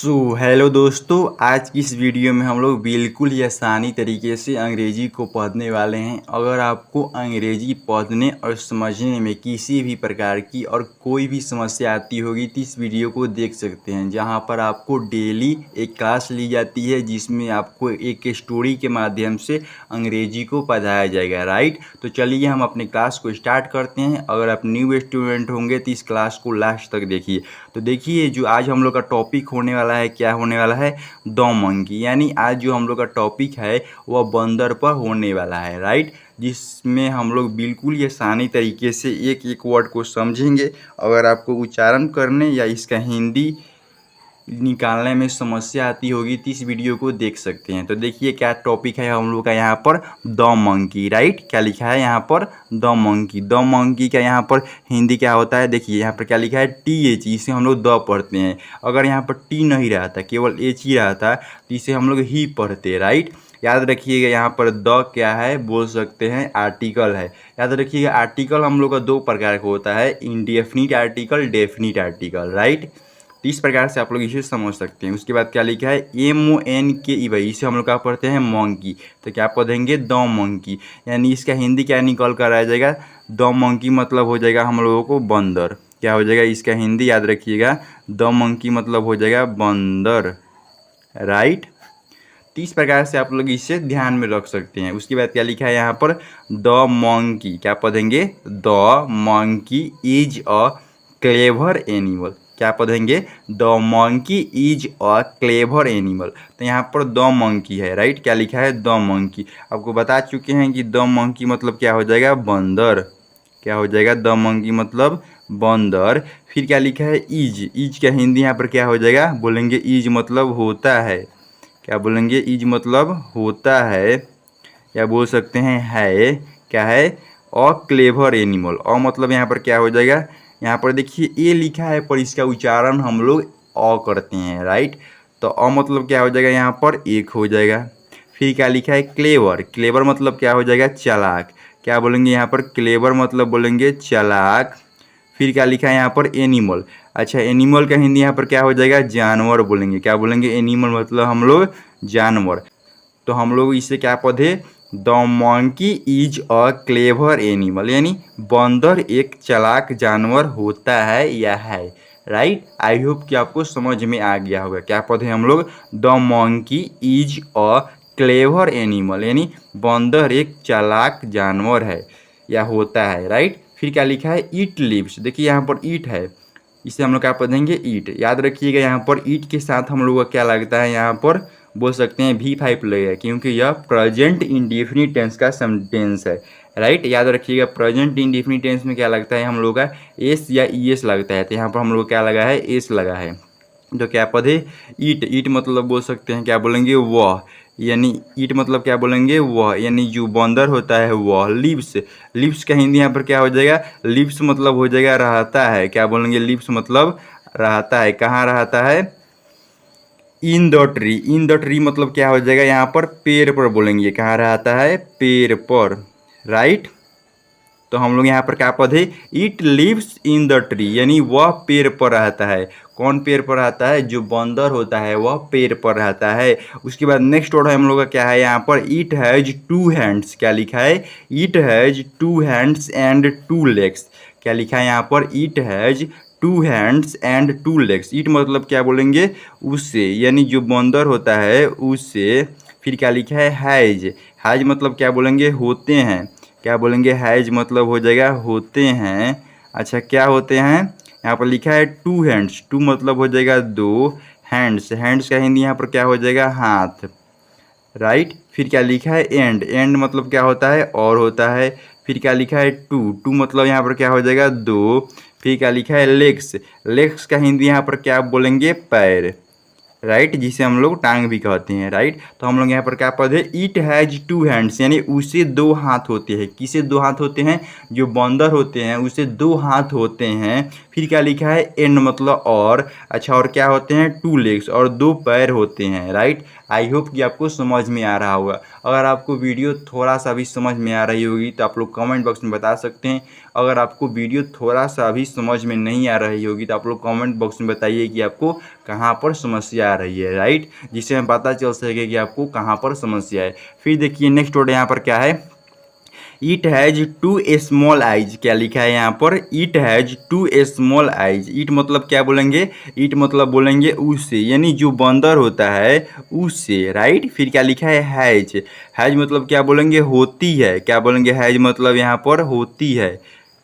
Hello दोस्तों, आज की इस वीडियो में हम लोग बिल्कुल ही आसानी तरीके से अंग्रेजी को पढ़ने वाले हैं। अगर आपको अंग्रेजी पढ़ने और समझने में किसी भी प्रकार की और कोई भी समस्या आती होगी तो इस वीडियो को देख सकते हैं, जहां पर आपको डेली एक क्लास ली जाती है जिसमें आपको एक स्टोरी के माध्यम से अंग्रेजी को पढ़ाया जाएगा। राइट, तो चलिए हम अपने क्लास को स्टार्ट करते हैं। अगर आप न्यू स्टूडेंट होंगे तो इस क्लास को लास्ट तक देखिए। तो देखिए, जो आज हम लोग का टॉपिक होने वाला है, क्या होने वाला है, द मंकी। यानी आज जो हम लोग का टॉपिक है वह बंदर पर होने वाला है। राइट, जिसमें हम लोग बिल्कुल ही आसानी तरीके से एक एक वर्ड को समझेंगे। अगर आपको उच्चारण करने या इसका हिंदी निकालने में समस्या आती होगी तो इस वीडियो को देख सकते हैं। तो देखिए क्या टॉपिक है हम लोग का यहाँ पर, द मंकी। राइट, क्या लिखा है यहाँ पर, द मंकी। द मंकी का यहाँ पर हिंदी क्या होता है, देखिए यहाँ पर क्या लिखा है, TH। इसे हम लोग द पढ़ते हैं। अगर यहाँ पर टी नहीं रहता, केवल H ही रहता तो इसे हम लोग ही पढ़ते। राइट, याद रखिएगा यहाँ पर द क्या है, बोल सकते हैं आर्टिकल है। याद रखिएगा आर्टिकल हम लोग का दो प्रकार का होता है, indefinite article, definite article. Right, तो इस प्रकार से आप लोग इसे समझ सकते हैं। उसके बाद क्या लिखा है, MONKE, भाई इसे हम लोग क्या पढ़ते हैं, मंकी। तो क्या पढ़ेंगे, द मंकी। यानी इसका हिंदी क्या निकल कर आ जाएगा, द मंकी मतलब हो जाएगा हम लोगों को बंदर। क्या हो जाएगा इसका हिंदी, याद रखिएगा, द मंकी मतलब हो जाएगा बंदर। राइट, तो इस प्रकार से आप लोग इसे ध्यान में रख सकते हैं। उसके बाद क्या लिखा है यहाँ पर, द मंकी। क्या पढ़ेंगे, the monkey is a clever animal. क्या पढ़ेंगे, the monkey is a clever animal. तो यहाँ पर द मंकी है। राइट, क्या लिखा है, द मंकी। आपको बता चुके हैं कि द मंकी मतलब क्या हो जाएगा, बंदर। क्या हो जाएगा, द मंकी मतलब बंदर। फिर क्या लिखा है, इज। इज का हिंदी यहाँ पर क्या हो जाएगा, बोलेंगे इज मतलब होता है। क्या बोलेंगे, इज मतलब होता है, या बोल सकते हैं है। क्या है, अ क्लेवर एनिमल। अ मतलब यहाँ पर क्या हो जाएगा, यहाँ पर देखिए ए लिखा है पर इसका उच्चारण हम लोग अ करते हैं। राइट, तो अ मतलब क्या हो जाएगा, यहाँ पर एक हो जाएगा। फिर क्या लिखा है, क्लेवर। क्लेवर मतलब क्या हो जाएगा, चालाक। क्या बोलेंगे यहाँ पर, क्लेवर मतलब बोलेंगे चालाक। फिर क्या लिखा है यहाँ पर, एनिमल। अच्छा, एनिमल का हिंदी यहाँ पर क्या हो जाएगा, जानवर बोलेंगे। क्या बोलेंगे, एनिमल मतलब हम लोग जानवर। तो हम लोग इसे क्या पढ़े, the monkey is a clever animal, यानी बंदर एक चालाक जानवर होता है या है। राइट, आई होप कि आपको समझ में आ गया होगा। क्या पढ़े हम लोग, the monkey is a clever animal, यानी बंदर एक चालाक जानवर है या होता है। राइट, फिर क्या लिखा है, ईट लिव्स। देखिए यहाँ पर ईट है, इसे हम लोग क्या पढ़ेंगे, ईट। याद रखिएगा यहाँ पर ईट के साथ हम लोग का क्या लगता है, यहाँ पर बोल सकते हैं V5 लगेगा, क्योंकि यह प्रेजेंट इंडेफिनिट टेंस का सेंटेंस है। राइट, याद रखिएगा प्रेजेंट इंडेफिनिट टेंस में क्या लगता है हम लोग का, एस या ES लगता है। तो यहाँ पर हम लोग क्या लगा है, एस लगा है। तो क्या पद है, ईट। ईट मतलब बोल सकते हैं क्या बोलेंगे, वह। यानी ईट मतलब क्या बोलेंगे, वह, यानी जो बंदर होता है वह। लिव्स। लिव्स का हिंदी यहाँ पर क्या हो जाएगा, लिव्स मतलब हो जाएगा रहता है। क्या बोलेंगे, लिव्स मतलब रहता है। कहाँ रहता है, इन the tree. In the tree मतलब क्या हो जाएगा, यहाँ पर पेड़ पर बोलेंगे। कहाँ रहता है, पेड़ पर। राइट, तो हम लोग यहाँ पर क्या पढ़े, it lives in the tree, यानी वह पेड़ पर रहता है। कौन पेड़ पर रहता है, जो बंदर होता है वह पेड़ पर रहता है। उसके बाद नेक्स्ट वर्ड हम लोग का क्या है यहाँ पर, इट हैज 2 हैंड्स। क्या लिखा है, it has 2 hands and 2 legs. क्या लिखा है यहाँ पर, it has 2 hands and 2 legs. It मतलब क्या बोलेंगे, उससे, यानी जो बंदर होता है उससे। फिर क्या लिखा है, हैज। हैज मतलब क्या बोलेंगे, होते हैं। क्या बोलेंगे, हैज मतलब हो जाएगा होते हैं। अच्छा, क्या होते हैं, यहाँ पर लिखा है 2 हैंड्स। 2 मतलब हो जाएगा 2, हैंड्स। हैंड्स का हिंदी यहाँ पर क्या हो जाएगा, हाथ। राइट, फिर क्या लिखा है, एंड। एंड मतलब क्या होता है, और होता है। फिर क्या लिखा है, 2। 2 मतलब यहाँ पर क्या हो जाएगा, 2। फिर क्या लिखा है, लेग्स। लेग्स का हिंदी यहाँ पर क्या बोलेंगे, पैर। राइट, जिसे हम लोग टांग भी कहते हैं। राइट, तो हम लोग यहाँ पर क्या पढ़े, इट हैज 2 हैंड्स, यानी उसे 2 हाथ होते हैं। किसे 2 हाथ होते हैं, जो बंदर होते हैं उसे 2 हाथ होते हैं। फिर क्या लिखा है एंड मतलब और। अच्छा, और क्या होते हैं टू लेग्स और दो पैर होते हैं, राइट। आई होप कि आपको समझ में आ रहा होगा। अगर आपको वीडियो थोड़ा सा भी समझ में आ रही होगी तो आप लोग कमेंट बॉक्स में बता सकते हैं। अगर आपको वीडियो थोड़ा सा भी समझ में नहीं आ रही होगी तो आप लोग कमेंट बॉक्स में बताइए कि आपको कहाँ पर समस्या आ रही है, राइट, जिससे हमें पता चल सके कि आपको कहाँ पर समस्या है। फिर देखिए नेक्स्ट वर्ड यहाँ पर क्या है, it has two small eyes. क्या लिखा है यहाँ पर, it has two small eyes. It मतलब क्या बोलेंगे, इट मतलब बोलेंगे उससे, यानी जो बंदर होता है उससे, राइट। फिर क्या लिखा है हैज। हैज मतलब क्या बोलेंगे, होती है। क्या बोलेंगे, हैज मतलब यहाँ पर होती है,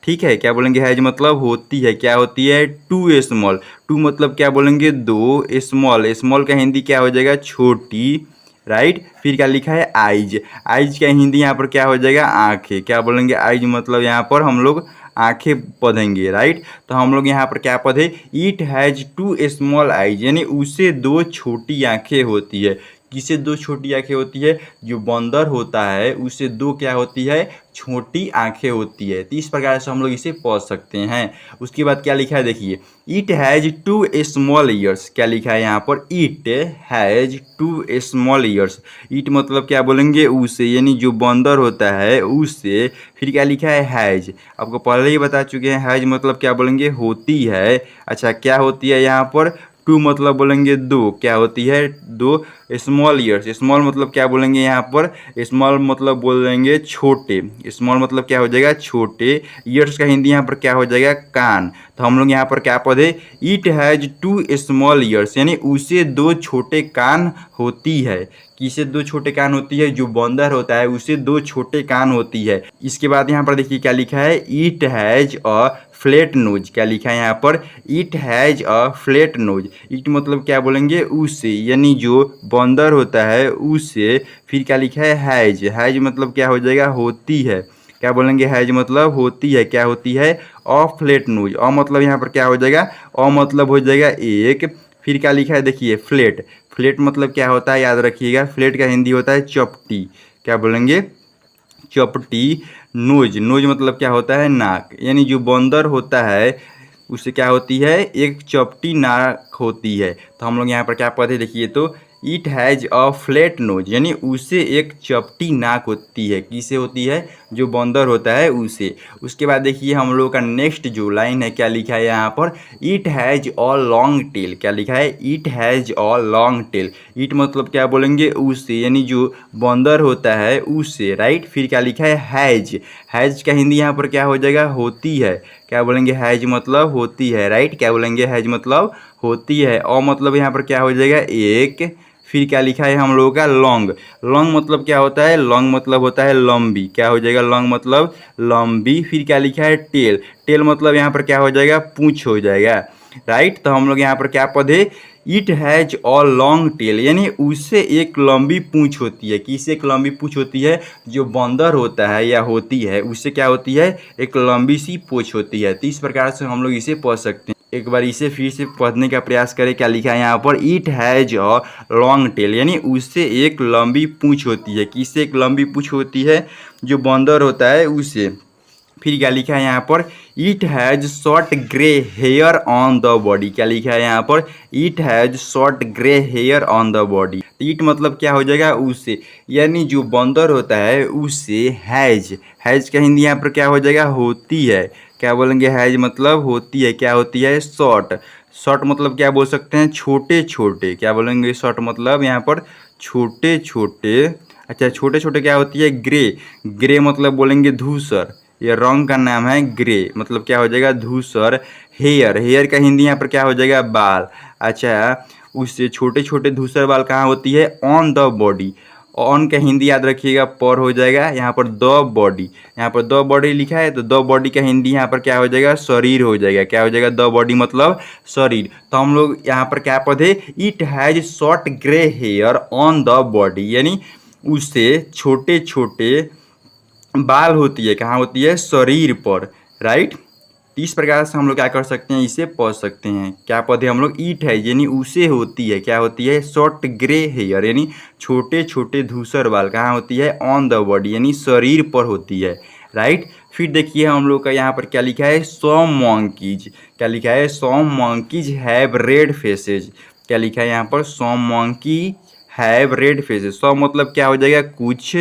ठीक है। क्या बोलेंगे, हैज मतलब होती है। क्या होती है, टू स्मॉल। टू मतलब क्या बोलेंगे, दो। स्मॉल, स्मॉल का हिंदी क्या हो जाएगा, छोटी, राइट। फिर क्या लिखा है आइज। आइज का हिंदी यहाँ पर क्या हो जाएगा, आंखें। क्या बोलेंगे, आइज मतलब यहाँ पर हम लोग आंखें पढ़ेंगे, राइट। तो हम लोग यहाँ पर क्या पढ़े, it has two small eyes, यानी उसे दो छोटी आंखें होती है। किसे दो छोटी आंखें होती है, जो बंदर होता है उसे दो क्या होती है, छोटी आंखें होती है। तो इस प्रकार से हम लोग इसे पढ़ सकते हैं। उसके बाद क्या लिखा है देखिए, it has two small ears. क्या लिखा है यहाँ पर, it has two small ears. It मतलब क्या बोलेंगे, उसे, यानी जो बंदर होता है उससे। फिर क्या लिखा है हैज, आपको पहले ही बता चुके हैं, हैज मतलब क्या बोलेंगे, होती है। अच्छा, क्या होती है यहाँ पर, टू मतलब बोलेंगे दो। क्या होती है, दो। स्मॉल ईयर्स, स्मॉल मतलब क्या बोलेंगे यहाँ पर, स्मॉल मतलब बोलेंगे छोटे। स्मॉल मतलब क्या हो जाएगा, छोटे। ईयर्स का हिंदी यहाँ पर क्या हो जाएगा, कान। तो हम लोग यहाँ पर क्या पढ़े, it has two small ears, यानी उसे दो छोटे कान होती है। किसे दो छोटे कान होती है, जो बंदर होता है उसे दो छोटे कान होती है। इसके बाद यहाँ पर देखिए क्या लिखा है, it has a flat knows. क्या लिखा है यहाँ पर, it has a flat knows. It मतलब क्या बोलेंगे, उससे, यानी जो बंदर होता है उससे। फिर क्या लिखा है हैज। हैज मतलब क्या हो जाएगा, होती है। क्या बोलेंगे, हैज मतलब होती है। क्या होती है, अ फ्लैट नोज। अ मतलब यहाँ पर क्या हो जाएगा, अ मतलब हो जाएगा एक। फिर क्या लिखा है देखिए फ्लैट। फ्लैट मतलब क्या होता है, याद रखिएगा, फ्लैट का हिंदी होता है चपटी। क्या बोलेंगे, चपटी। नोज, नोज मतलब क्या होता है, नाक, यानी जो बंदर होता है उससे क्या होती है, एक चपटी नाक होती है। तो हम लोग यहाँ पर क्या पढ़े देखिए, तो it has a flat knows, यानी उसे एक चपटी नाक होती है। किसे होती है, जो बंदर होता है उसे। उसके बाद देखिए हम लोग का नेक्स्ट जो लाइन है, क्या लिखा है यहाँ पर, it has a long tail. क्या लिखा है, it has a long tail. It मतलब क्या बोलेंगे, उससे, यानी जो बंदर होता है उससे, राइट। फिर क्या लिखा है हैज़। हैज़ का हिंदी यहाँ पर क्या हो जाएगा, होती है। क्या बोलेंगे, हैज़ मतलब होती है, राइट। क्या बोलेंगे, हैज़ मतलब होती है। और मतलब यहाँ पर क्या हो जाएगा, एक। फिर क्या लिखा है हम लोगों का, लॉन्ग। लॉन्ग मतलब क्या होता है, लॉन्ग मतलब होता है लंबी। क्या हो जाएगा, लॉन्ग मतलब लंबी। फिर क्या लिखा है, टेल। टेल मतलब यहाँ पर क्या हो जाएगा, पूंछ हो जाएगा, राइट। तो हम लोग यहाँ पर क्या पढ़े, it has a long tail, यानी उससे एक लंबी पूंछ होती है। किससे एक लंबी पूंछ होती है, जो बंदर होता है या होती है उससे क्या होती है, एक लंबी सी पूंछ होती है। तो इस प्रकार से हम लोग इसे पढ़ सकते हैं। एक बार इसे फिर से पढ़ने का प्रयास करें। क्या लिखा है यहाँ पर, it has a long tail, यानी उससे एक लंबी पूंछ होती है। किससे एक लंबी पूंछ होती है, जो बंदर होता है उससे। फिर क्या लिखा है यहाँ पर, it has short grey hair on the body. क्या लिखा है यहाँ पर, it has short grey hair on the body. It मतलब क्या हो जाएगा, उससे, यानी जो बंदर होता है उससे। हैज़, हैज़ का हिंदी यहाँ पर क्या हो जाएगा, होती है। क्या बोलेंगे, हैज़ मतलब होती है। क्या होती है, शॉर्ट। शॉर्ट मतलब क्या बोल सकते हैं, छोटे छोटे। क्या बोलेंगे, शॉर्ट मतलब यहाँ पर छोटे छोटे। अच्छा, छोटे छोटे क्या होती है, ग्रे। ग्रे मतलब बोलेंगे धूसर। ये रंग का नाम है ग्रे, मतलब क्या हो जाएगा, धूसर। हेयर, हेयर का हिंदी यहाँ पर क्या हो जाएगा, बाल। अच्छा, उससे छोटे छोटे धूसर बाल कहाँ होती है, ऑन द बॉडी। ऑन का हिंदी याद रखिएगा, पर हो जाएगा यहाँ पर द बॉडी। यहाँ पर द बॉडी लिखा है तो द बॉडी का हिंदी यहाँ पर क्या हो जाएगा, शरीर हो जाएगा। क्या हो जाएगा, द बॉडी मतलब शरीर। तो हम लोग यहाँ पर क्या पढ़े, it has short grey hair on the body, यानी उससे छोटे छोटे बाल होती है। कहाँ होती है, शरीर पर, राइट। इस प्रकार से हम लोग क्या कर सकते हैं, इसे पढ़ सकते हैं। क्या पढ़े हम लोग, ईट है यानी उसे होती है। क्या होती है, शॉर्ट ग्रे हेयर, यानी छोटे छोटे धूसर बाल। कहाँ होती है, ऑन द बॉडी, यानी शरीर पर होती है, राइट। फिर देखिए हम लोग का यहाँ पर क्या लिखा है, सम मंकीज। क्या लिखा है, some monkeys have read faces. क्या लिखा है यहाँ पर, सम मंकी हैव रेड फेसेज। सम मतलब क्या हो जाएगा, कुछ,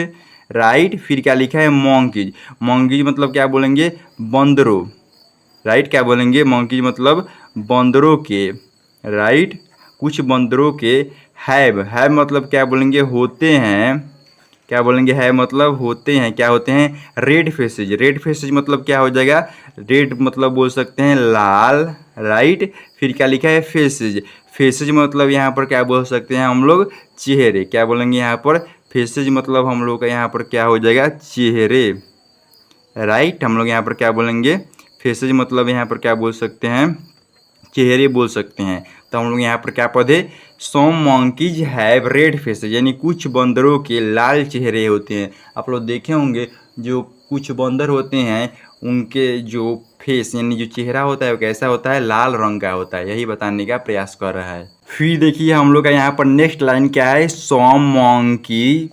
राइट। फिर क्या लिखा है, मंकीज। मंकीज मतलब क्या बोलेंगे, बंदरों, राइट। क्या बोलेंगे, मंकीज मतलब बंदरों के, राइट, कुछ बंदरों के। हैव मतलब क्या बोलेंगे, होते हैं। क्या बोलेंगे, है मतलब होते हैं, क्या होते हैं, रेड फेसेज। रेड फेसेज मतलब क्या हो जाएगा, रेड मतलब बोल सकते हैं लाल, राइट। फिर क्या लिखा है, फेसेज। फेसेज मतलब यहाँ पर क्या बोल सकते हैं हम लोग, चेहरे। क्या बोलेंगे यहाँ पर, फेसेज मतलब हम लोग का यहाँ पर क्या हो जाएगा, चेहरे, राइट। हम लोग यहाँ पर क्या बोलेंगे, फेसेज मतलब यहाँ पर क्या बोल सकते हैं, चेहरे बोल सकते हैं। तो हम लोग यहाँ पर क्या पढ़े, some monkeys have read faces, यानी कुछ बंदरों के लाल चेहरे होते हैं। आप लोग देखे होंगे जो कुछ बंदर होते हैं उनके जो फेस यानी जो चेहरा होता है वो कैसा होता है, लाल रंग का होता है। यही बताने का प्रयास कर रहा है। फिर देखिए हम लोग का यहाँ पर नेक्स्ट लाइन क्या है, सम मंकी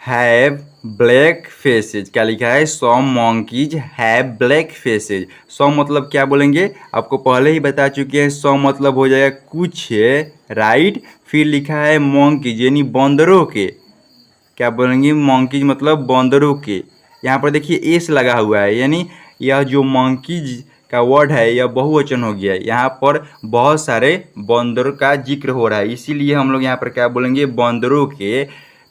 हैव ब्लैक फेसेज। क्या लिखा है, some monkeys have black faces. सम मतलब क्या बोलेंगे, आपको पहले ही बता चुके हैं, सम मतलब हो जाएगा कुछ, राइट। फिर लिखा है मंकीज यानी बंदरों के। क्या बोलेंगे, मंकीज मतलब बंदरों के। यहाँ पर देखिए एस लगा हुआ है, यानी यह जो मंकीज का वर्ड है यह बहुवचन हो गया है। यहाँ पर बहुत सारे बंदरों का जिक्र हो रहा है, इसीलिए हम लोग यहाँ पर क्या बोलेंगे, बंदरों के।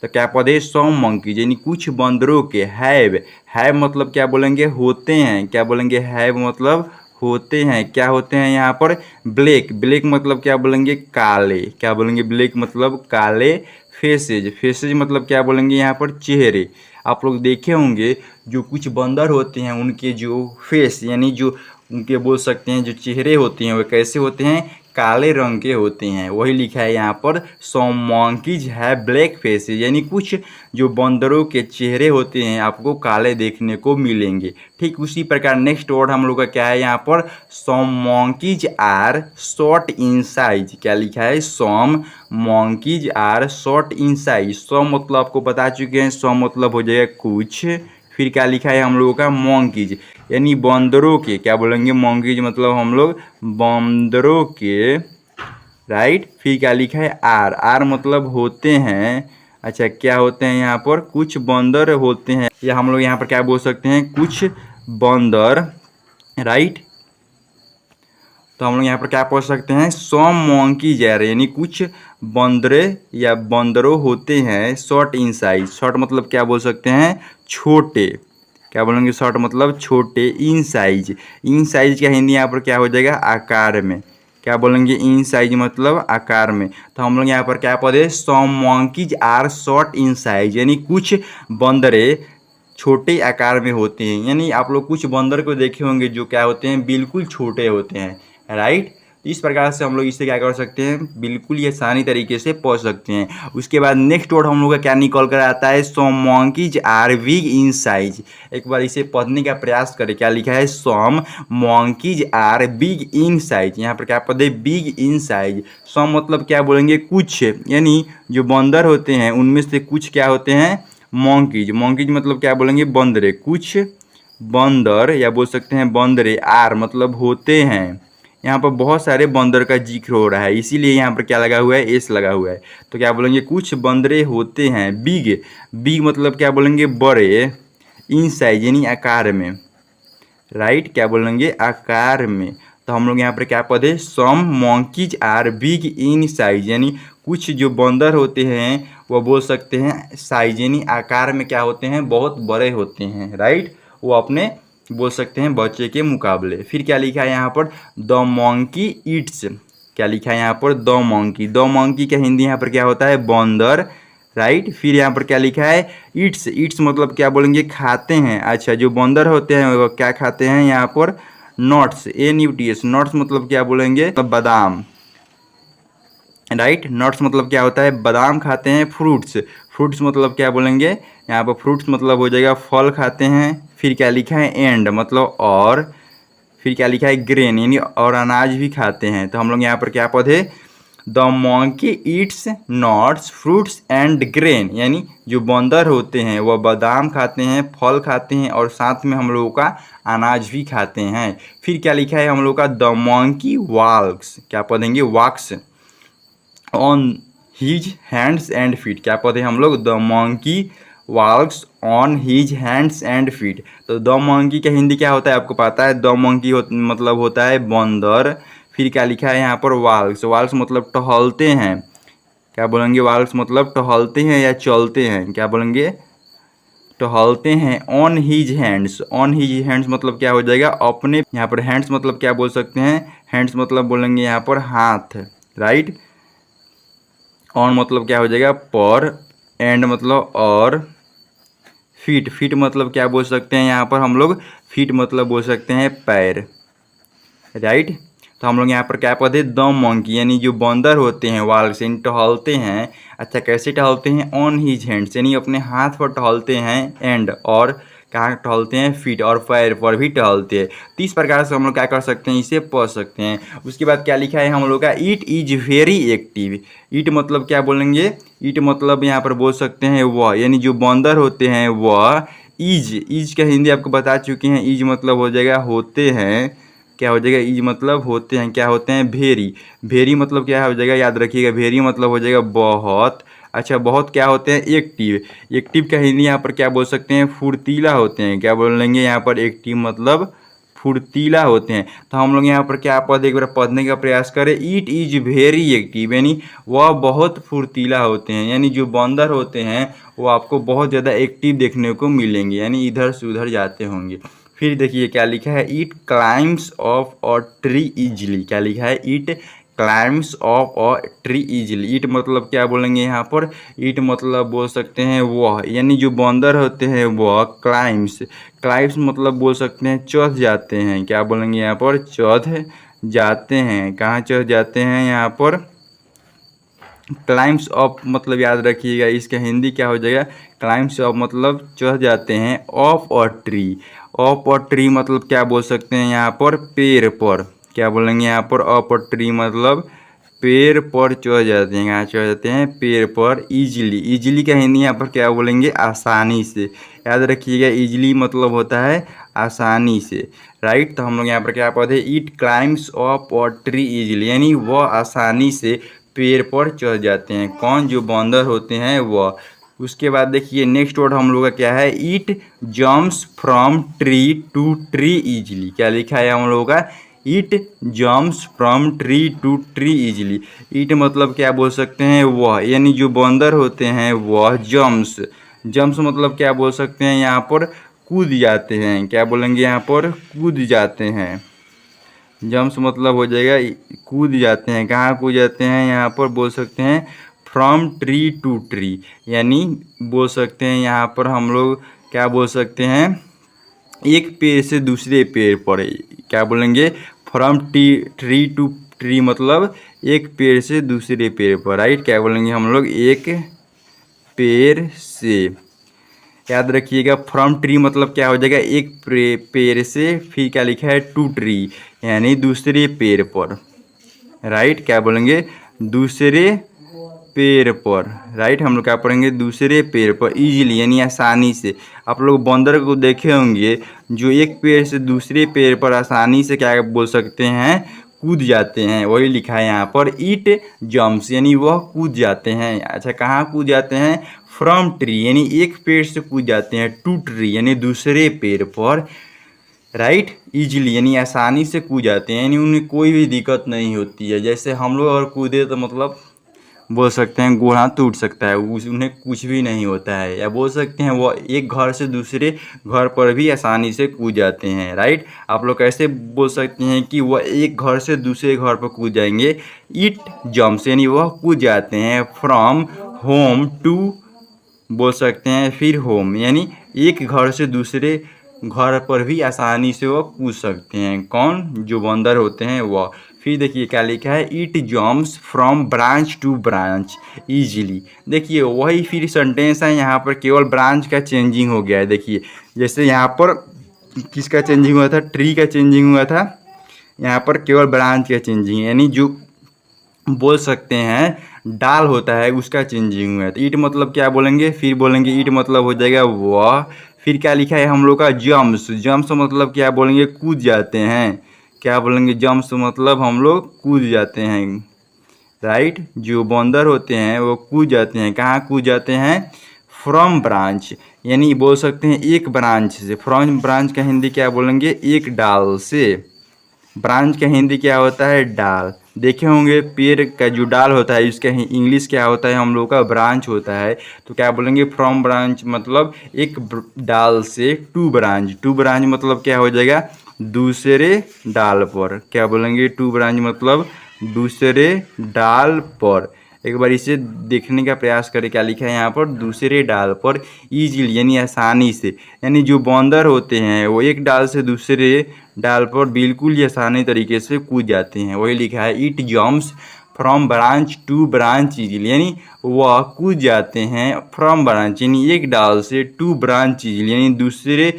तो क्या पद है, सम मंकीज यानी कुछ बंदरों के। हैव मतलब क्या बोलेंगे, होते हैं। क्या बोलेंगे, हैव मतलब होते हैं। क्या होते हैं यहाँ पर, ब्लैक। ब्लैक मतलब क्या बोलेंगे, काले। क्या बोलेंगे, ब्लैक मतलब काले। फेसेज मतलब क्या बोलेंगे यहाँ पर, चेहरे। आप लोग देखे होंगे जो कुछ बंदर होते हैं उनके जो फेस यानी जो उनके बोल सकते हैं जो चेहरे होते हैं वे कैसे होते हैं, काले रंग के होते हैं। वही लिखा है यहाँ पर, some monkeys have black faces, यानी कुछ जो बंदरों के चेहरे होते हैं आपको काले देखने को मिलेंगे। ठीक उसी प्रकार नेक्स्ट वर्ड हम लोग का क्या है यहाँ पर, some monkeys are short in size. क्या लिखा है, some monkeys are short in size. Some मतलब आपको बता चुके हैं, सम मतलब हो जाएगा कुछ। फिर क्या लिखा है हम लोगों का, मंकीज यानी बंदरों के। क्या बोलेंगे, मंकीज मतलब हम लोग बंदरों के, राइट। फिर क्या लिखा है, आर मतलब होते हैं। अच्छा, क्या होते हैं यहाँ पर, कुछ बंदर होते हैं, या हम लोग यहाँ पर क्या बोल सकते हैं, कुछ बंदर, राइट। तो हम लोग यहाँ पर क्या पढ़ सकते हैं, सम मंकीज आर यानी कुछ बंदरे या बंदरों होते हैं, शॉर्ट इन साइज। शॉर्ट मतलब क्या बोल सकते हैं, छोटे। क्या बोलेंगे, शॉर्ट मतलब छोटे। इन साइज, इन साइज का हिंदी यहाँ पर क्या हो जाएगा, आकार में। क्या बोलेंगे, इन साइज मतलब आकार में। तो हम लोग यहाँ पर क्या पढ़े, some monkeys are short in size यानी कुछ बंदरे छोटे आकार में होते हैं। यानी आप लोग कुछ बंदर को देखे होंगे जो क्या होते हैं, बिल्कुल छोटे होते हैं, राइट। इस प्रकार से हम लोग इसे क्या कर सकते हैं, बिल्कुल ये आसानी तरीके से पढ़ सकते हैं। उसके बाद नेक्स्ट वर्ड हम लोग का क्या निकल कर आता है, some monkeys are big in size. एक बार इसे पढ़ने का प्रयास करें। क्या लिखा है, some monkeys are big in size. यहाँ पर क्या पढ़ है, बिग इन साइज। सम मतलब क्या बोलेंगे, कुछ, यानी जो बंदर होते हैं उनमें से कुछ क्या होते हैं, मंकीज। मंकीज मतलब क्या बोलेंगे, बंदरे। कुछ बंदर या बोल सकते हैं बंदरे, आर मतलब होते हैं। यहाँ पर बहुत सारे बंदर का जिक्र हो रहा है, इसीलिए यहाँ पर क्या लगा हुआ है, एस लगा हुआ है। तो क्या बोलेंगे, कुछ बंदरे होते हैं। बिग मतलब क्या बोलेंगे, बड़े। इन साइज यानी आकार में, राइट। क्या बोलेंगे, आकार में। तो हम लोग यहाँ पर क्या पढ़े, some monkeys are big in size यानी कुछ जो बंदर होते हैं वो बोल सकते हैं साइज यानी आकार में क्या होते हैं, बहुत बड़े होते हैं, राइट। वो अपने बोल सकते हैं बच्चे के मुकाबले। फिर क्या लिखा है यहाँ पर, द मंकी ईट्स। क्या लिखा है यहाँ पर, द मंकी। द मंकी का हिंदी यहाँ पर क्या होता है, बंदर, राइट। फिर यहाँ पर क्या लिखा है, ईट्स। ईट्स मतलब क्या बोलेंगे, खाते हैं। अच्छा, जो बंदर होते हैं वो क्या खाते हैं यहाँ पर, नट्स, NUTS। नट्स मतलब क्या बोलेंगे, तो बादाम, राइट। नट्स मतलब क्या होता है, बादाम खाते हैं। फ्रूट्स मतलब क्या बोलेंगे, यहाँ पर फ्रूट्स मतलब हो जाएगा फल खाते हैं। फिर क्या लिखा है, एंड मतलब और। फिर क्या लिखा है, ग्रेन यानी और अनाज भी खाते हैं। तो हम लोग यहाँ पर क्या पढ़े, the monkey Yeats nuts fruits and grain, यानी जो बंदर होते हैं वह बादाम खाते हैं, फल खाते हैं और साथ में हम लोगों का अनाज भी खाते हैं। फिर क्या लिखा है हम लोग का, द मंकी वॉक्स, क्या पढ़ेंगे, walks on his hands and feet, क्या पढ़े हम लोग, the monkey walks on his hands and feet. तो द मंकी का हिंदी क्या होता है आपको पता है, द मंकी मतलब होता है बंदर। फिर क्या लिखा है यहाँ पर, वॉक्स, वॉक्स मतलब टहलते हैं, क्या बोलेंगे, वॉक्स मतलब टहलते हैं या चलते हैं, क्या बोलेंगे, टहलते हैं। On his hands, on his hands मतलब क्या हो जाएगा, अपने, यहाँ पर हैंड्स मतलब क्या बोल सकते हैं, हैंड्स मतलब बोलेंगे यहाँ पर हाथ, राइट। ऑन मतलब क्या हो जाएगा पर, एंड मतलब और, फीट, फीट मतलब क्या बोल सकते हैं यहाँ पर हम लोग, फीट मतलब बोल सकते हैं पैर, राइट। तो हम लोग यहाँ पर क्या पढ़े, द मंकी, यानी जो बंदर होते हैं वाल्स यानी टहलते हैं। अच्छा कैसे टहलते हैं, ऑन हिज हैंड्स यानी अपने हाथ पर टहलते हैं, एंड और कहाँ टहलते हैं, फीट और पैर पर भी टहलते हैं। तो इस प्रकार से हम लोग क्या कर सकते हैं, इसे पढ़ सकते हैं। उसके बाद क्या लिखा है हम लोग का, इट इज वेरी एक्टिव, ईट मतलब क्या बोलेंगे, ईट मतलब यहाँ पर बोल सकते हैं वह, यानी जो बंदर होते हैं वह, इज का हिंदी आपको बता चुके हैं, इज मतलब हो जाएगा होते हैं, क्या हो जाएगा, इज मतलब होते हैं, क्या होते हैं, भेरी, भेरी मतलब क्या हो जाएगा, याद रखिएगा, भेरी मतलब हो जाएगा बहुत। अच्छा बहुत क्या होते हैं, एक्टिव, एक्टिव का हिंदी यहाँ पर क्या बोल सकते हैं, फुर्तीला होते हैं, क्या बोलेंगे यहाँ पर, एक्टिव मतलब फुर्तीला होते हैं। तो हम लोग यहाँ पर क्या पढ़, एक बार पढ़ने का प्रयास करें, इट इज वेरी एक्टिव, यानी वह बहुत फुर्तीला होते हैं, यानी जो बंदर होते हैं वो आपको बहुत ज़्यादा एक्टिव देखने को मिलेंगे, यानी इधर से उधर जाते होंगे। फिर देखिए क्या लिखा है, it climbs up a tree easily, क्या लिखा है, it climbs up a tree easily. It मतलब क्या बोलेंगे यहाँ पर, ईट मतलब बोल सकते हैं वह, यानी जो बंदर होते हैं वह क्लाइम्स, क्लाइम्स मतलब बोल सकते हैं चढ़ जाते हैं, क्या बोलेंगे यहाँ पर, चढ़ जाते हैं, कहाँ चढ़ जाते हैं यहाँ पर, क्लाइम्स ऑफ मतलब याद रखिएगा, इसका हिंदी क्या हो जाएगा, क्लाइम्स ऑफ मतलब चढ़ जाते हैं, of a tree, of a tree मतलब क्या बोल सकते हैं यहाँ पर, पेड़ पर, क्या बोलेंगे यहाँ पर, ऑफ अ ट्री मतलब पेड़ पर चढ़ जाते हैं, यहाँ चढ़ जाते हैं पेड़ पर, इजीली, इजीली का हिंदी यहाँ पर क्या बोलेंगे, आसानी से, याद रखिएगा, इजीली मतलब होता है आसानी से, राइट। तो हम लोग यहाँ पर क्या पढ़े, it climbs up a tree easily, यानी वह आसानी से पेड़ पर चढ़ जाते हैं, कौन, जो बंदर होते हैं वह। उसके बाद देखिए नेक्स्ट वर्ड हम लोग का क्या है, it jumps from tree to tree easily, क्या लिखा है हम लोगों का, it jumps from tree to tree easily. It मतलब क्या बोल सकते हैं वह, यानी जो बंदर होते हैं वह जम्प्स, जम्प्स मतलब क्या बोल सकते हैं यहाँ पर, कूद जाते हैं, क्या बोलेंगे यहाँ पर, कूद जाते हैं, जम्प्स मतलब हो जाएगा कूद जाते हैं, कहाँ कूद जाते हैं यहाँ पर बोल सकते हैं, फ्रॉम ट्री टू ट्री, यानी बोल सकते हैं यहाँ पर हम लोग क्या बोल सकते हैं, एक पेड़ से दूसरे पेड़ पर, क्या बोलेंगे, फ्रॉम ट्री टू ट्री मतलब एक पेड़ से दूसरे पेड़ पर, राइट, क्या बोलेंगे हम लोग, एक पेड़ से, याद रखिएगा, फ्रॉम ट्री मतलब क्या हो जाएगा, एक पेड़ से, फिर क्या लिखा है, टू ट्री यानी दूसरे पेड़ पर, राइट, क्या बोलेंगे, दूसरे पेड़ पर, राइट, हम लोग क्या पढ़ेंगे, दूसरे पेड़ पर, इजीली यानी आसानी से। आप लोग बंदर को देखे होंगे जो एक पेड़ से दूसरे पेड़ पर आसानी से क्या बोल सकते हैं, कूद जाते हैं, वही लिखा है यहाँ पर, इट जम्प्स यानी वह कूद जाते हैं। अच्छा कहाँ कूद जाते हैं, फ्रॉम ट्री यानी एक पेड़ से कूद जाते हैं, टू ट्री यानी दूसरे पेड़ पर, राइट, इजीली यानी आसानी से कूद जाते हैं, यानी उन्हें कोई भी दिक्कत नहीं होती है। जैसे हम लोग अगर कूदे तो मतलब बोल सकते हैं गोड़ हाथ टूट सकता है, उन्हें कुछ भी नहीं होता है, या बोल सकते हैं वो एक घर से दूसरे घर पर भी आसानी से कूद जाते हैं, राइट। आप लोग कैसे बोल सकते हैं कि वह एक घर से दूसरे घर पर कूद जाएंगे, इट जम्प्स यानी वह कूद जाते हैं, फ्रॉम होम टू बोल सकते हैं फिर होम, यानी एक घर से दूसरे घर पर भी आसानी से वो कूद सकते हैं, कौन, जो बंदर होते हैं वह। फिर देखिए क्या लिखा है, it jumps from branch to branch easily, देखिए वही फिर सेंटेंस है, यहाँ पर केवल ब्रांच का चेंजिंग हो गया है। देखिए जैसे यहाँ पर किसका चेंजिंग हुआ था, ट्री का चेंजिंग हुआ था, यहाँ पर केवल ब्रांच का चेंजिंग, यानी जो बोल सकते हैं डाल होता है उसका चेंजिंग हुआ है। तो ईट मतलब क्या बोलेंगे, फिर बोलेंगे ईट मतलब हो जाएगा वह। फिर क्या लिखा है हम लोग का जम्प्स, जम्प्स मतलब क्या बोलेंगे कूद जाते हैं, क्या बोलेंगे जम्प्स मतलब हम लोग कूद जाते हैं, राइट। जो बंदर होते हैं वो कूद जाते हैं, कहाँ कूद जाते हैं, फ्रॉम ब्रांच, यानी बोल सकते हैं एक ब्रांच से। फ्रॉम ब्रांच का हिंदी क्या बोलेंगे, एक डाल से। ब्रांच का हिंदी क्या होता है, डाल। देखे होंगे पेड़ का जो डाल होता है इसका इंग्लिश क्या होता है हम लोग का, ब्रांच होता है। तो क्या बोलेंगे फ्रॉम ब्रांच मतलब एक डाल से, टू ब्रांच, टू ब्रांच मतलब क्या हो जाएगा, दूसरे डाल पर। क्या बोलेंगे, टू ब्रांच मतलब दूसरे डाल पर। एक बार इसे देखने का प्रयास करें, क्या लिखा है यहाँ पर, दूसरे डाल पर इजीली यानी आसानी से। यानी जो बंदर होते हैं वो एक डाल से दूसरे डाल पर बिल्कुल ही आसानी तरीके से कूद जाते हैं। वही लिखा है it jumps from branch to branch easily, यानी वह कूद जाते हैं फ्रॉम ब्रांच यानी एक डाल से, टू ब्रांच इजीली यानी दूसरे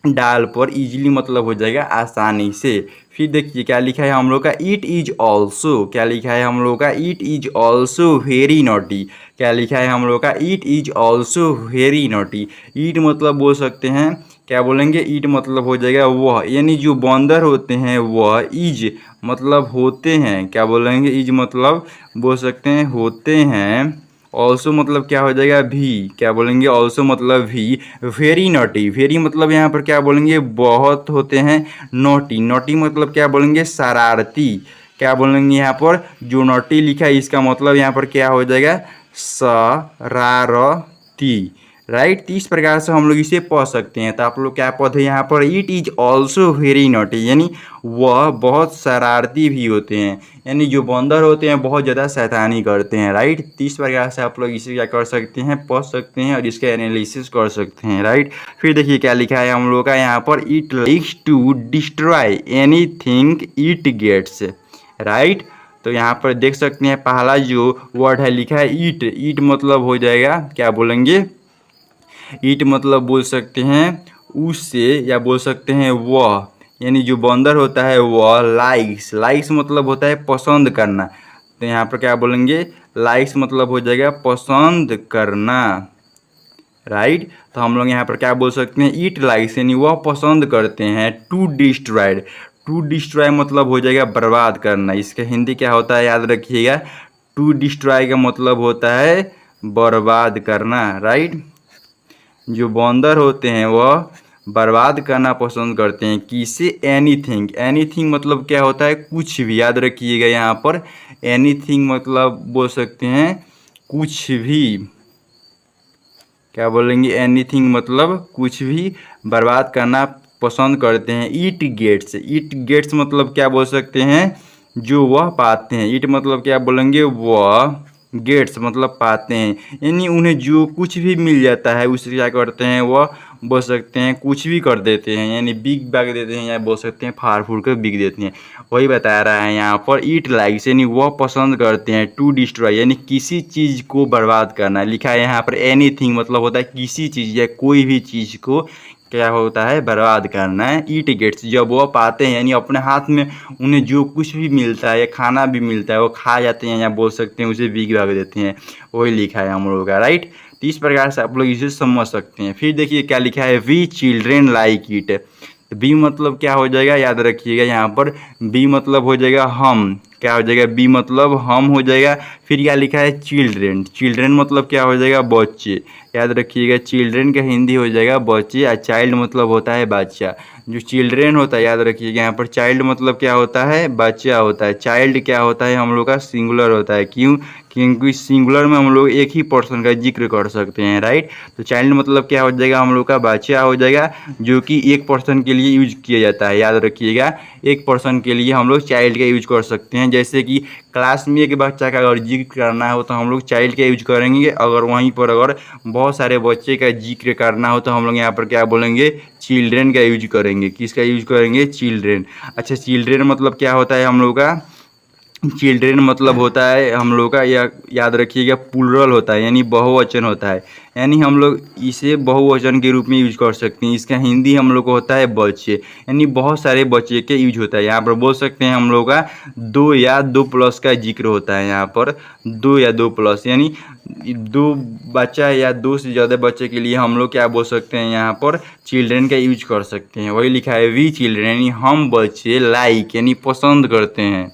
डाल पर, इजीली मतलब हो जाएगा आसानी से। फिर देखिए क्या लिखा है हम लोग का, इट इज ऑल्सो, क्या लिखा है हम लोग का, it is also very naughty. क्या लिखा है हम लोग का, it is also very naughty. It मतलब बोल सकते हैं, क्या बोलेंगे, ईट मतलब हो जाएगा वह, यानी जो बंदर होते हैं वह, इज मतलब होते हैं, क्या बोलेंगे, इज मतलब बोल सकते हैं होते हैं। ऑल्सो मतलब क्या हो जाएगा, भी, क्या बोलेंगे, ऑल्सो मतलब भी। वेरी नॉटी, वेरी मतलब यहाँ पर क्या बोलेंगे, बहुत होते हैं। नोटी, नोटी मतलब क्या बोलेंगे, शरारती। क्या बोलेंगे यहाँ पर, जो नोटी लिखा है इसका मतलब यहाँ पर क्या हो जाएगा, शरारती, राइट। तो इस प्रकार से हम लोग इसे पढ़ सकते हैं। तो आप लोग क्या पढ़े यहाँ पर, it is also very naughty, यानी वह बहुत शरारती भी होते हैं, यानी जो बंदर होते हैं बहुत ज़्यादा शैतानी करते हैं, राइट। तो इस प्रकार से आप लोग इसे क्या कर सकते हैं, पढ़ सकते हैं और इसका एनालिसिस कर सकते हैं, राइट। फिर देखिए क्या लिखा है हम लोग का यहाँ पर, it likes to destroy anything it gets, right. तो यहाँ पर देख सकते हैं पहला जो वर्ड है लिखा है ईट, ईट मतलब हो जाएगा, क्या बोलेंगे, ईट मतलब बोल सकते हैं उससे, या बोल सकते हैं वह, यानी जो बंदर होता है वह लाइक्स, लाइक्स मतलब होता है पसंद करना। तो यहाँ पर क्या बोलेंगे, लाइक्स मतलब हो जाएगा पसंद करना, राइट। तो हम लोग यहाँ पर क्या बोल सकते हैं, ईट लाइक्स यानी वह पसंद करते हैं। टू डिस्ट्रॉयड, टू डिस्ट्रॉय मतलब हो जाएगा बर्बाद करना। इसका हिंदी क्या होता है याद रखिएगा, टू डिस्ट्रॉय का मतलब होता है बर्बाद करना, राइट। जो बंदर होते हैं वह बर्बाद करना पसंद करते हैं, किसे, एनीथिंग, एनीथिंग मतलब क्या होता है, कुछ भी, याद रखिएगा यहाँ पर एनीथिंग मतलब बोल सकते हैं कुछ भी। क्या बोलेंगे, एनीथिंग मतलब कुछ भी बर्बाद करना पसंद करते हैं। ईट गेट्स, ईट गेट्स मतलब क्या बोल सकते हैं, जो वह पाते हैं। ईट मतलब क्या बोलेंगे, वह, गेट्स मतलब पाते हैं, यानी उन्हें जो कुछ भी मिल जाता है उसे क्या करते हैं, वह बोल सकते हैं कुछ भी कर देते हैं, यानी बिक बाग देते हैं, या बोल सकते हैं फाड़ फूड़ कर बिक देते हैं। वही बता रहा है यहाँ पर, ईट लाइक्स यानी वह पसंद करते हैं, टू डिस्ट्रॉय यानी किसी चीज़ को बर्बाद करना। लिखा है यहाँ पर एनीथिंग मतलब होता है किसी चीज़ या कोई भी चीज़ को क्या होता है, बर्बाद करना है। ईट गेट्स जब वह पाते हैं यानी अपने हाथ में उन्हें जो कुछ भी मिलता है या खाना भी मिलता है वो खा जाते हैं, या बोल सकते हैं उसे बिक भाग देते हैं। वही लिखा है हम लोगों का, राइट। तो इस प्रकार से आप लोग इसे समझ सकते हैं। फिर देखिए क्या लिखा है, वी चिल्ड्रेन लाइक इट। तो बी मतलब क्या हो जाएगा, याद रखिएगा यहाँ पर, बी मतलब हो जाएगा हम, क्या हो जाएगा, बी मतलब हम हो जाएगा। फिर क्या लिखा है, चिल्ड्रेन, चिल्ड्रेन मतलब क्या हो जाएगा, बच्चे, याद रखिएगा चिल्ड्रेन का हिंदी हो जाएगा बच्चे, और चाइल्ड मतलब होता है बच्चा। जो चिल्ड्रेन होता है याद रखिएगा यहाँ पर, चाइल्ड मतलब क्या होता है, बच्चा होता है। चाइल्ड क्या होता है हम लोग का, सिंगुलर होता है, क्यों, क्योंकि सिंगुलर में हम लोग एक ही पर्सन का जिक्र कर सकते हैं, राइट। तो चाइल्ड मतलब क्या हो जाएगा हम लोग का, बच्चा हो जाएगा, जो कि एक पर्सन के लिए यूज किया जाता है। याद रखिएगा एक पर्सन के लिए हम लोग चाइल्ड का यूज कर सकते हैं। जैसे कि क्लास में एक बच्चा का अगर जिक्र करना हो तो हम लोग चाइल्ड का यूज करेंगे, अगर वहीं पर अगर बहुत सारे बच्चे का जिक्र करना हो तो हम लोग यहाँ पर क्या बोलेंगे, चिल्ड्रेन का यूज करेंगे। किसका यूज करेंगे, चिल्ड्रेन। अच्छा चिल्ड्रेन मतलब क्या होता है हम लोग का, चिल्ड्रेन मतलब होता है हम लोग का, या याद रखिएगा प्लूरल होता है यानी बहुवचन होता है, यानी हम लोग इसे बहुवचन के रूप में यूज कर सकते हैं। इसका हिंदी हम लोग को होता है बच्चे, यानी बहुत सारे बच्चे के यूज होता है। यहाँ पर बोल सकते हैं हम लोग का दो या दो प्लस का जिक्र होता है। यहाँ पर दो या दो प्लस यानी दो बच्चा या दो से ज़्यादा बच्चे के लिए हम लोग क्या बोल सकते हैं, यहाँ पर चिल्ड्रेन का यूज कर सकते हैं। वही लिखा है वी चिल्ड्रेन, यानी हम बच्चे लाइक यानी पसंद करते हैं।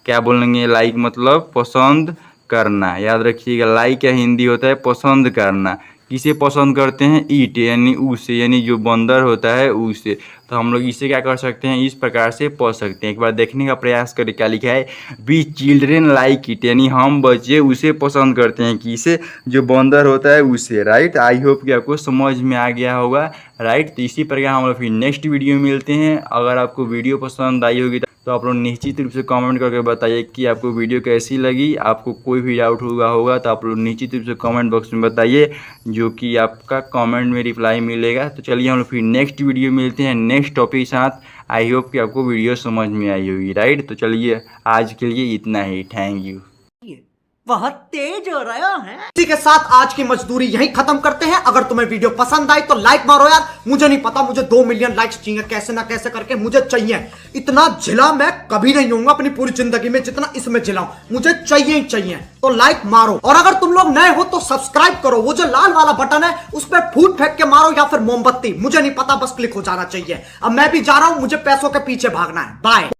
क्या बोलेंगे, लाइक मतलब पसंद करना। याद रखिएगा लाइक का हिंदी होता है पसंद करना। किसे पसंद करते हैं, ईट यानी उसे, यानी जो बंदर होता है उसे। तो हम लोग इसे क्या कर सकते हैं, इस प्रकार से पढ़ सकते हैं। एक बार देखने का प्रयास करें, क्या लिखा है, वी चिल्ड्रेन लाइक इट, यानी हम बच्चे उसे पसंद करते हैं। किसे, जो बंदर होता है उसे। राइट, आई होप कि आपको समझ में आ गया होगा। राइट, तो इसी प्रकार हम लोग फिर नेक्स्ट वीडियो में मिलते हैं। अगर आपको वीडियो पसंद आई होगी तो आप लोग निश्चित रूप से कमेंट करके बताइए कि आपको वीडियो कैसी लगी। आपको कोई भी डाउट होगा तो आप लोग निश्चित रूप से कमेंट बॉक्स में बताइए, जो कि आपका कमेंट में रिप्लाई मिलेगा। तो चलिए हम लोग फिर नेक्स्ट वीडियो में मिलते हैं नेक्स्ट टॉपिक के साथ। आई होप कि आपको वीडियो समझ में आई होगी। राइट, तो चलिए आज के लिए इतना ही। Thank you. बहुत तेज हो रहा है। इसी के साथ आज की मजदूरी यहीं खत्म करते हैं। अगर तुम्हें वीडियो पसंद आई तो लाइक मारो यार। मुझे नहीं पता, मुझे 2 मिलियन लाइक्स चाहिए, कैसे ना कैसे करके मुझे चाहिए। इतना झिला मैं कभी नहीं होऊंगा अपनी पूरी जिंदगी में जितना इसमें झिलाऊं। मुझे चाहिए ही चाहिए, तो लाइक मारो। और अगर तुम लोग नए हो तो सब्सक्राइब करो। वो जो लाल वाला बटन है उस पर फूट फेंक के मारो या फिर मोमबत्ती, मुझे नहीं पता, बस क्लिक हो जाना चाहिए। अब मैं भी जा रहा हूं, मुझे पैसों के पीछे भागना है। बाय।